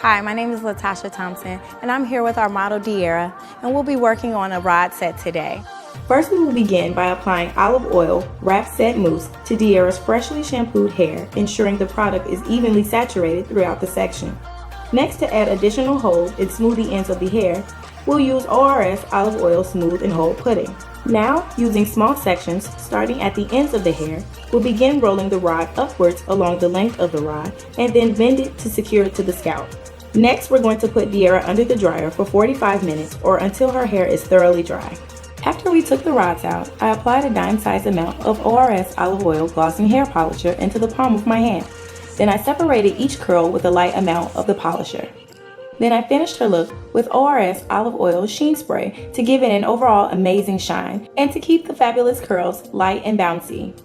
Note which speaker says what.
Speaker 1: Hi, my name is Latasha Thompson, and I'm here with our model DeAera, and we'll be working on a rod set today. First, we will begin by applying olive oil wrap set mousse to DeAera's freshly shampooed hair, ensuring the product is evenly saturated throughout the section. Next, to add additional hold and smooth the ends of the hair, we'll use ORS Olive Oil Smooth and Hold Pudding. Now, using small sections starting at the ends of the hair, we'll begin rolling the rod upwards along the length of the rod and then bend it to secure it to the scalp. Next, we're going to put DeAera under the dryer for 45 minutes or until her hair is thoroughly dry. After we took the rods out, I applied a dime-sized amount of ORS Olive Oil Glossing Hair Polisher into the palm of my hand. Then I separated each curl with a light amount of the polisher. Then I finished her look with ORS Olive Oil Sheen Spray to give it an overall amazing shine and to keep the fabulous curls light and bouncy.